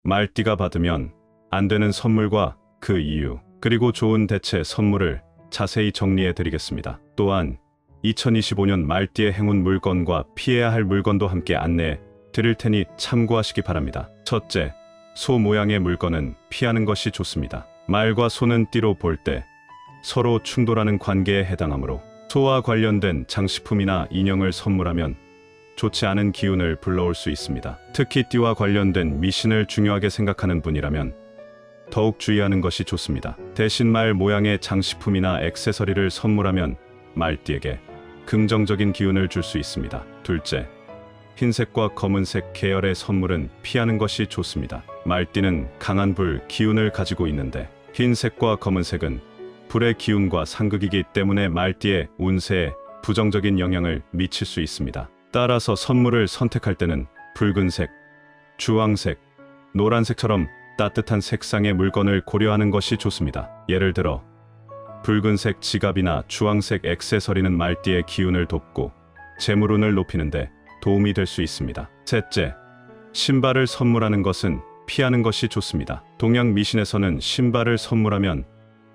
말띠가 받으면 안 되는 선물과 그 이유, 그리고 좋은 대체 선물을 자세히 정리해 드리겠습니다. 또한 2025년 말띠의 행운 물건과 피해야 할 물건도 함께 안내해 드릴 테니 참고하시기 바랍니다. 첫째, 소 모양의 물건은 피하는 것이 좋습니다. 말과 소는 띠로 볼 때 서로 충돌하는 관계에 해당하므로 소와 관련된 장식품이나 인형을 선물하면 좋지 않은 기운을 불러올 수 있습니다. 특히 띠와 관련된 미신을 중요하게 생각하는 분이라면 더욱 주의하는 것이 좋습니다. 대신 말 모양의 장식품이나 액세서리를 선물하면 말띠에게 긍정적인 기운을 줄 수 있습니다. 둘째, 흰색과 검은색 계열의 선물은 피하는 것이 좋습니다. 말띠는 강한 불 기운을 가지고 있는데 흰색과 검은색은 불의 기운과 상극이기 때문에 말띠의 운세에 부정적인 영향을 미칠 수 있습니다. 따라서 선물을 선택할 때는 붉은색, 주황색, 노란색처럼 따뜻한 색상의 물건을 고려하는 것이 좋습니다. 예를 들어 붉은색 지갑이나 주황색 액세서리는 말띠의 기운을 돕고 재물운을 높이는데 도움이 될 수 있습니다. 셋째, 신발을 선물하는 것은 피하는 것이 좋습니다. 동양 미신에서는 신발을 선물하면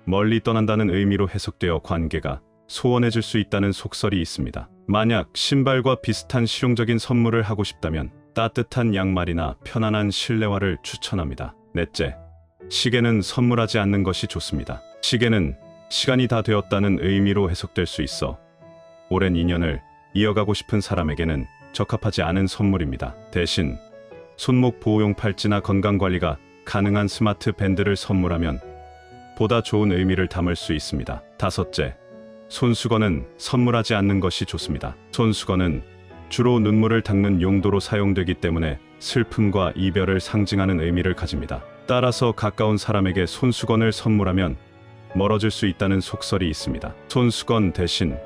멀리 떠난다는 의미로 해석되어 관계가 소원해질 수 있다는 속설이 있습니다. 만약 신발과 비슷한 실용적인 선물을 하고 싶다면 따뜻한 양말이나 편안한 실내화를 추천합니다. 넷째, 시계는 선물하지 않는 것이 좋습니다. 시계는 시간이 다 되었다는 의미로 해석될 수 있어 오랜 인연을 이어가고 싶은 사람에게는 적합하지 않은 선물입니다. 대신 손목 보호용 팔찌나 건강관리가 가능한 스마트 밴드를 선물하면 보다 좋은 의미를 담을 수 있습니다. 다섯째, 손수건은 선물하지 않는 것이 좋습니다. 손수건은 주로 눈물을 닦는 용도로 사용되기 때문에 슬픔과 이별을 상징하는 의미를 가집니다. 따라서 가까운 사람에게 손수건을 선물하면 멀어질 수 있다는 속설이 있습니다. 손수건 대신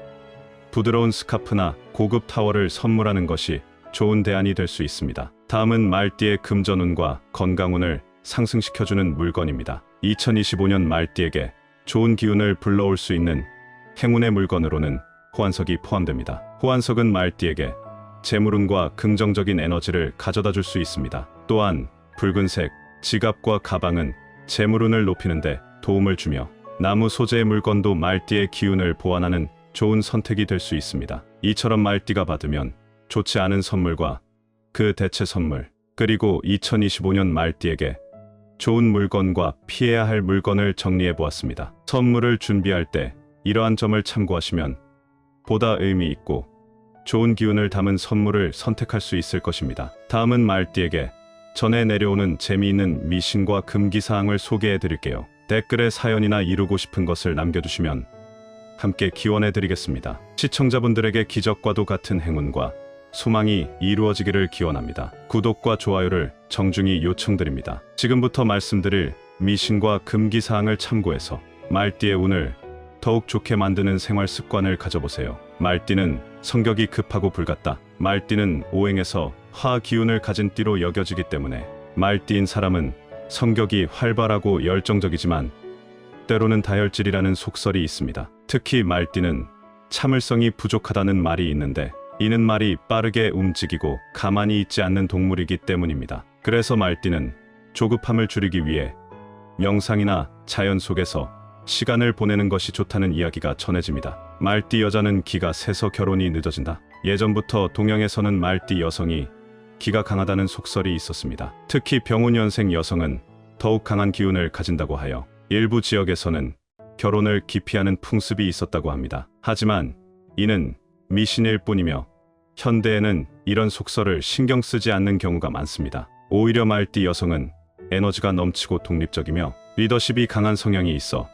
부드러운 스카프나 고급 타월을 선물하는 것이 좋은 대안이 될 수 있습니다. 다음은 말띠의 금전운과 건강운을 상승시켜주는 물건입니다. 2025년 말띠에게 좋은 기운을 불러올 수 있는 행운의 물건으로는 호환석이 포함됩니다. 호환석은 말띠에게 재물운과 긍정적인 에너지를 가져다 줄 수 있습니다. 또한 붉은색 지갑과 가방은 재물운을 높이는 데 도움을 주며 나무 소재의 물건도 말띠의 기운을 보완하는 좋은 선택이 될 수 있습니다. 이처럼 말띠가 받으면 좋지 않은 선물과 그 대체 선물, 그리고 2025년 말띠에게 좋은 물건과 피해야 할 물건을 정리해 보았습니다. 선물을 준비할 때 이러한 점을 참고하시면 보다 의미 있고 좋은 기운을 담은 선물을 선택할 수 있을 것입니다. 다음은 말띠에게 전해 내려오는 재미있는 미신과 금기사항을 소개해 드릴게요. 댓글에 사연이나 이루고 싶은 것을 남겨주시면 함께 기원해 드리겠습니다. 시청자분들에게 기적과도 같은 행운과 소망이 이루어지기를 기원합니다. 구독과 좋아요를 정중히 요청드립니다. 지금부터 말씀드릴 미신과 금기사항을 참고해서 말띠의 운을 더욱 좋게 만드는 생활 습관을 가져보세요. 말띠는 성격이 급하고 불같다. 말띠는 오행에서 화 기운을 가진 띠로 여겨지기 때문에 말띠인 사람은 성격이 활발하고 열정적이지만 때로는 다혈질이라는 속설이 있습니다. 특히 말띠는 참을성이 부족하다는 말이 있는데 이는 말이 빠르게 움직이고 가만히 있지 않는 동물이기 때문입니다. 그래서 말띠는 조급함을 줄이기 위해 명상이나 자연 속에서 시간을 보내는 것이 좋다는 이야기가 전해집니다. 말띠 여자는 기가 세서 결혼이 늦어진다. 예전부터 동양에서는 말띠 여성이 기가 강하다는 속설이 있었습니다. 특히 병운년생 여성은 더욱 강한 기운을 가진다고 하여 일부 지역에서는 결혼을 기피하는 풍습이 있었다고 합니다. 하지만 이는 미신일 뿐이며 현대에는 이런 속설을 신경 쓰지 않는 경우가 많습니다. 오히려 말띠 여성은 에너지가 넘치고 독립적이며 리더십이 강한 성향이 있어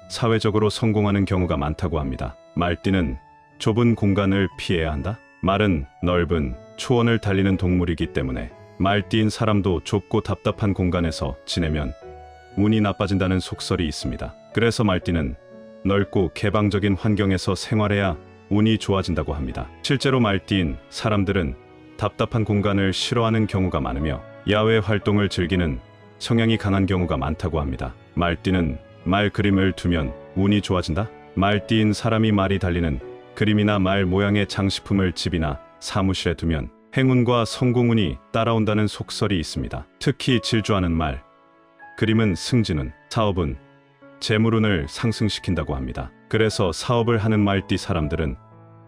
사회적으로 성공하는 경우가 많다고 합니다. 말띠는 좁은 공간을 피해야 한다. 말은 넓은 초원을 달리는 동물이기 때문에 말띠인 사람도 좁고 답답한 공간에서 지내면 운이 나빠진다는 속설이 있습니다. 그래서 말띠는 넓고 개방적인 환경에서 생활해야 운이 좋아진다고 합니다. 실제로 말띠인 사람들은 답답한 공간을 싫어하는 경우가 많으며 야외 활동을 즐기는 성향이 강한 경우가 많다고 합니다. 말띠는 말 그림을 두면 운이 좋아진다? 말띠인 사람이 말이 달리는 그림이나 말 모양의 장식품을 집이나 사무실에 두면 행운과 성공운이 따라온다는 속설이 있습니다. 특히 질주하는 말, 그림은 승진운, 사업은 재물운을 상승시킨다고 합니다. 그래서 사업을 하는 말띠 사람들은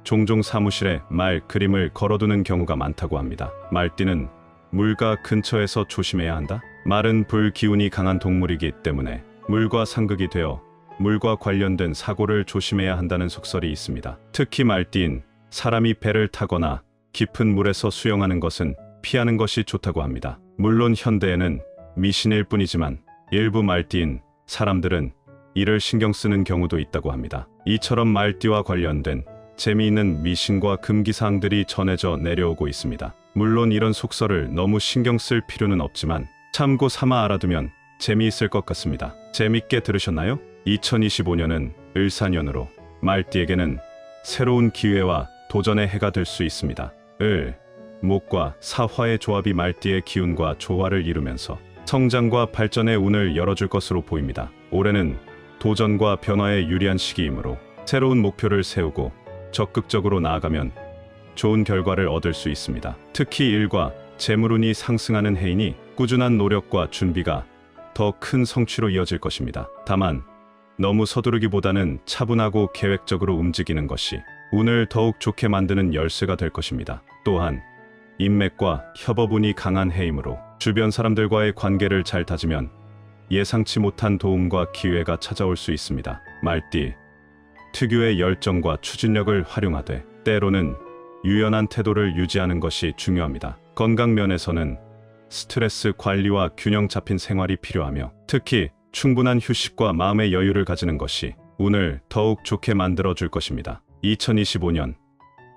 종종 사무실에 말 그림을 걸어두는 경우가 많다고 합니다. 말띠는 물과 근처에서 조심해야 한다. 말은 불 기운이 강한 동물이기 때문에 물과 상극이 되어 물과 관련된 사고를 조심해야 한다는 속설이 있습니다. 특히 말띠인 사람이 배를 타거나 깊은 물에서 수영하는 것은 피하는 것이 좋다고 합니다. 물론 현대에는 미신일 뿐이지만 일부 말띠인 사람들은 이를 신경 쓰는 경우도 있다고 합니다. 이처럼 말띠와 관련된 재미있는 미신과 금기사항들이 전해져 내려오고 있습니다. 물론 이런 속설을 너무 신경 쓸 필요는 없지만 참고 삼아 알아두면 재미있을 것 같습니다. 재밌게 들으셨나요? 2025년은 을사년으로 말띠에게는 새로운 기회와 도전의 해가 될 수 있습니다. 을, 목과 사화의 조합이 말띠의 기운과 조화를 이루면서 성장과 발전의 운을 열어줄 것으로 보입니다. 올해는 도전과 변화에 유리한 시기이므로 새로운 목표를 세우고 적극적으로 나아가면 좋은 결과를 얻을 수 있습니다. 특히 일과 재물운이 상승하는 해이니 꾸준한 노력과 준비가 더 큰 성취로 이어질 것입니다. 다만 너무 서두르기보다는 차분하고 계획적으로 움직이는 것이 운을 더욱 좋게 만드는 열쇠가 될 것입니다. 또한 인맥과 협업운이 강한 해이므로 주변 사람들과의 관계를 잘 다지면 예상치 못한 도움과 기회가 찾아올 수 있습니다. 말띠, 특유의 열정과 추진력을 활용하되 때로는 유연한 태도를 유지하는 것이 중요합니다. 건강 면에서는 스트레스 관리와 균형 잡힌 생활이 필요하며 특히 충분한 휴식과 마음의 여유를 가지는 것이 운을 더욱 좋게 만들어 줄 것입니다. 2025년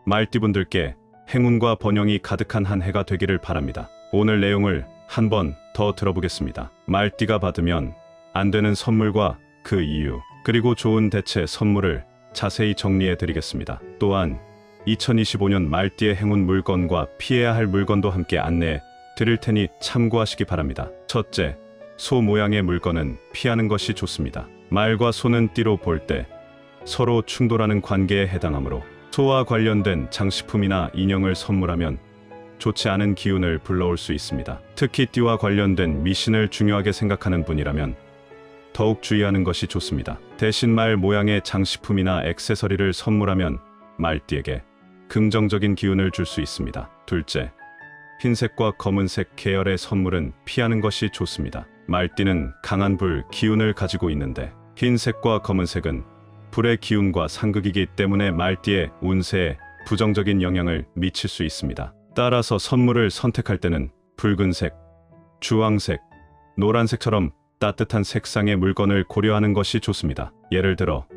말띠분들께 행운과 번영이 가득한 한 해가 되기를 바랍니다. 오늘 내용을 한 번 더 들어보겠습니다. 말띠가 받으면 안 되는 선물과 그 이유, 그리고 좋은 대체 선물을 자세히 정리해 드리겠습니다. 또한 2025년 말띠의 행운 물건과 피해야 할 물건도 함께 안내해 드릴 테니 참고하시기 바랍니다. 첫째, 소 모양의 물건은 피하는 것이 좋습니다. 말과 소는 띠로 볼 때 서로 충돌하는 관계에 해당하므로 소와 관련된 장식품이나 인형을 선물하면 좋지 않은 기운을 불러올 수 있습니다. 특히 띠와 관련된 미신을 중요하게 생각하는 분이라면 더욱 주의하는 것이 좋습니다. 대신 말 모양의 장식품이나 액세서리를 선물하면 말띠에게 긍정적인 기운을 줄 수 있습니다. 둘째, 흰색과 검은색 계열의 선물은 피하는 것이 좋습니다. 말띠는 강한 불 기운을 가지고 있는데 흰색과 검은색은 불의 기운과 상극이기 때문에 말띠의 운세에 부정적인 영향을 미칠 수 있습니다. 따라서 선물을 선택할 때는 붉은색, 주황색, 노란색처럼 따뜻한 색상의 물건을 고려하는 것이 좋습니다. 예를 들어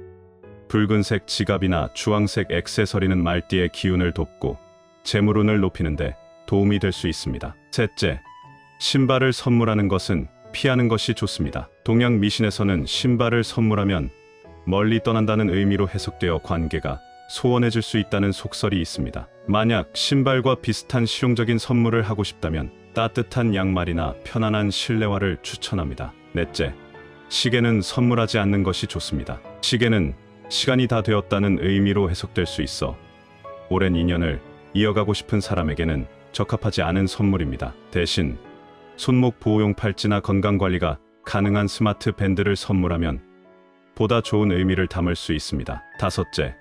붉은색 지갑이나 주황색 액세서리는 말띠의 기운을 돕고 재물운을 높이는데 도움이 될 수 있습니다. 셋째, 신발을 선물하는 것은 피하는 것이 좋습니다. 동양 미신에서는 신발을 선물하면 멀리 떠난다는 의미로 해석되어 관계가 소원해질 수 있다는 속설이 있습니다. 만약 신발과 비슷한 실용적인 선물을 하고 싶다면 따뜻한 양말이나 편안한 실내화를 추천합니다. 넷째, 시계는 선물하지 않는 것이 좋습니다. 시계는 시간이 다 되었다는 의미로 해석될 수 있어 오랜 인연을 이어가고 싶은 사람에게는 적합하지 않은 선물입니다. 대신 손목 보호용 팔찌나 건강관리가 가능한 스마트 밴드를 선물하면 보다 좋은 의미를 담을 수 있습니다. 다섯째,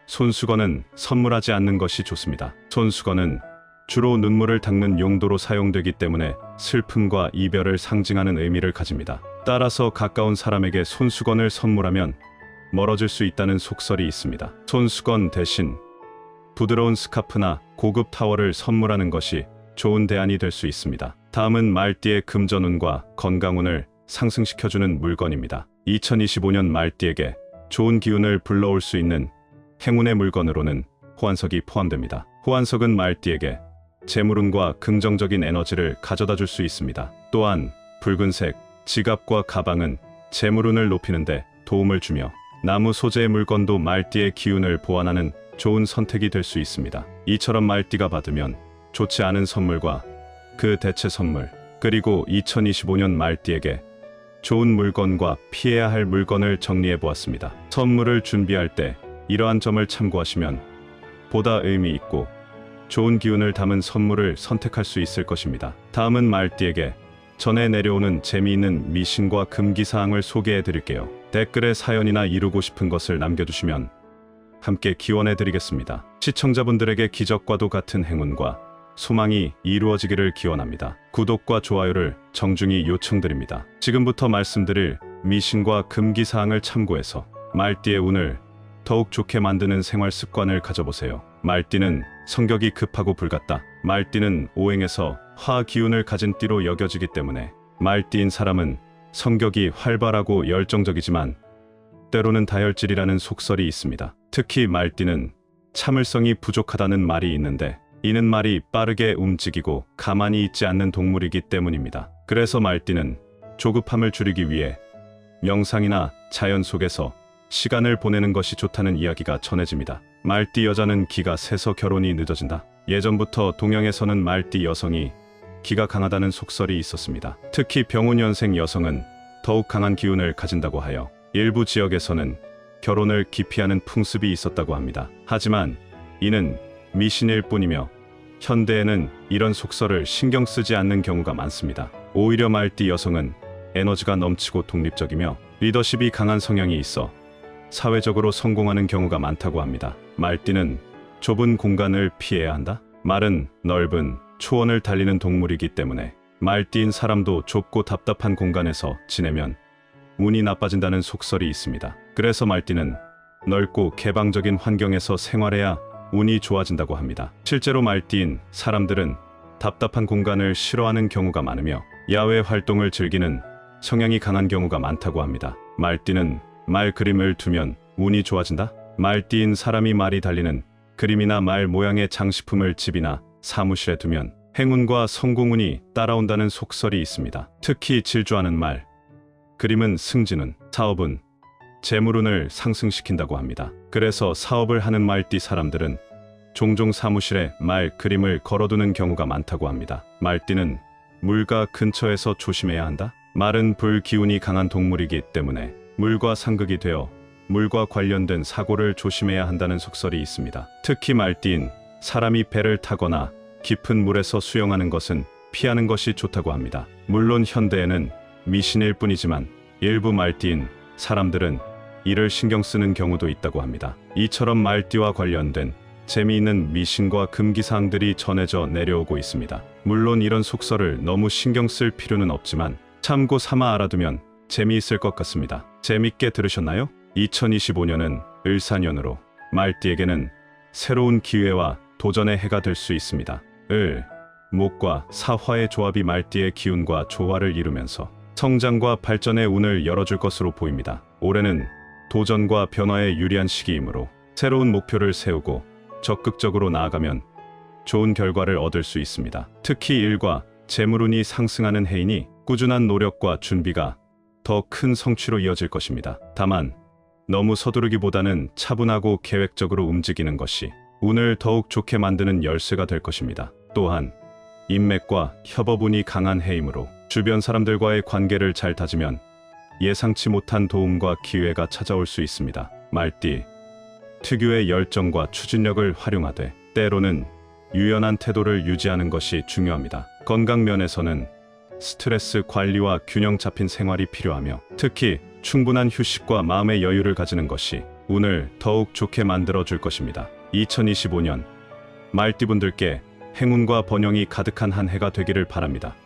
손수건은 선물하지 않는 것이 좋습니다. 손수건은 주로 눈물을 닦는 용도로 사용되기 때문에 슬픔과 이별을 상징하는 의미를 가집니다. 따라서 가까운 사람에게 손수건을 선물하면 멀어질 수 있다는 속설이 있습니다. 손수건 대신 부드러운 스카프나 고급 타월을 선물하는 것이 좋은 대안이 될 수 있습니다. 다음은 말띠의 금전운과 건강운을 상승시켜주는 물건입니다. 2025년 말띠에게 좋은 기운을 불러올 수 있는 행운의 물건으로는 호환석이 포함됩니다. 호환석은 말띠에게 재물운과 긍정적인 에너지를 가져다 줄 수 있습니다. 또한 붉은색 지갑과 가방은 재물운을 높이는데 도움을 주며 나무 소재의 물건도 말띠의 기운을 보완하는 좋은 선택이 될 수 있습니다. 이처럼 말띠가 받으면 좋지 않은 선물과 그 대체 선물, 그리고 2025년 말띠에게 좋은 물건과 피해야 할 물건을 정리해 보았습니다. 선물을 준비할 때 이러한 점을 참고하시면 보다 의미 있고 좋은 기운을 담은 선물을 선택할 수 있을 것입니다. 다음은 말띠에게 전해 내려오는 재미있는 미신과 금기사항을 소개해 드릴게요. 댓글에 사연이나 이루고 싶은 것을 남겨주시면 함께 기원해 드리겠습니다. 시청자분들에게 기적과도 같은 행운과 소망이 이루어지기를 기원합니다. 구독과 좋아요를 정중히 요청드립니다. 지금부터 말씀드릴 미신과 금기사항을 참고해서 말띠의 운을 더욱 좋게 만드는 생활 습관을 가져보세요. 말띠는 성격이 급하고 불같다. 말띠는 오행에서 화 기운을 가진 띠로 여겨지기 때문에 말띠인 사람은 성격이 활발하고 열정적이지만 때로는 다혈질이라는 속설이 있습니다. 특히 말띠는 참을성이 부족하다는 말이 있는데 이는 말이 빠르게 움직이고 가만히 있지 않는 동물이기 때문입니다. 그래서 말띠는 조급함을 줄이기 위해 명상이나 자연 속에서 시간을 보내는 것이 좋다는 이야기가 전해집니다. 말띠 여자는 기가 세서 결혼이 늦어진다. 예전부터 동양에서는 말띠 여성이 기가 강하다는 속설이 있었습니다. 특히 병운년생 여성은 더욱 강한 기운을 가진다고 하여 일부 지역에서는 결혼을 기피하는 풍습이 있었다고 합니다. 하지만 이는 미신일 뿐이며 현대에는 이런 속설을 신경 쓰지 않는 경우가 많습니다. 오히려 말띠 여성은 에너지가 넘치고 독립적이며 리더십이 강한 성향이 있어 사회적으로 성공하는 경우가 많다고 합니다. 말띠는 좁은 공간을 피해야 한다. 말은 넓은 초원을 달리는 동물이기 때문에 말띠인 사람도 좁고 답답한 공간에서 지내면 운이 나빠진다는 속설이 있습니다. 그래서 말띠는 넓고 개방적인 환경에서 생활해야 운이 좋아진다고 합니다. 실제로 말띠인 사람들은 답답한 공간을 싫어하는 경우가 많으며 야외 활동을 즐기는 성향이 강한 경우가 많다고 합니다. 말띠는 말 그림을 두면 운이 좋아진다. 말띠인 사람이 말이 달리는 그림이나 말 모양의 장식품을 집이나 사무실에 두면 행운과 성공운이 따라온다는 속설이 있습니다. 특히 질주하는 말 그림은 승진운, 사업은 재물운을 상승시킨다고 합니다. 그래서 사업을 하는 말띠 사람들은 종종 사무실에 말 그림을 걸어두는 경우가 많다고 합니다. 말띠는 물가 근처에서 조심해야 한다. 말은 불 기운이 강한 동물이기 때문에 물과 상극이 되어 물과 관련된 사고를 조심해야 한다는 속설이 있습니다. 특히 말띠인 사람이 배를 타거나 깊은 물에서 수영하는 것은 피하는 것이 좋다고 합니다. 물론 현대에는 미신일 뿐이지만 일부 말띠인 사람들은 이를 신경 쓰는 경우도 있다고 합니다. 이처럼 말띠와 관련된 재미있는 미신과 금기사항들이 전해져 내려오고 있습니다. 물론 이런 속설을 너무 신경 쓸 필요는 없지만 참고 삼아 알아두면 재미있을 것 같습니다. 재밌게 들으셨나요? 2025년은 을사년으로 말띠에게는 새로운 기회와 도전의 해가 될 수 있습니다. 을, 목과 사화의 조합이 말띠의 기운과 조화를 이루면서 성장과 발전의 운을 열어줄 것으로 보입니다. 올해는 도전과 변화에 유리한 시기이므로 새로운 목표를 세우고 적극적으로 나아가면 좋은 결과를 얻을 수 있습니다. 특히 일과 재물운이 상승하는 해이니 꾸준한 노력과 준비가 더 큰 성취로 이어질 것입니다. 다만 너무 서두르기보다는 차분하고 계획적으로 움직이는 것이 운을 더욱 좋게 만드는 열쇠가 될 것입니다. 또한 인맥과 협업운이 강한 해이므로 주변 사람들과의 관계를 잘 다지면 예상치 못한 도움과 기회가 찾아올 수 있습니다. 말띠 특유의 열정과 추진력을 활용하되 때로는 유연한 태도를 유지하는 것이 중요합니다. 건강 면에서는 스트레스 관리와 균형 잡힌 생활이 필요하며 특히 충분한 휴식과 마음의 여유를 가지는 것이 운을 더욱 좋게 만들어 줄 것입니다. 2025년 말띠분들께 행운과 번영이 가득한 한 해가 되기를 바랍니다.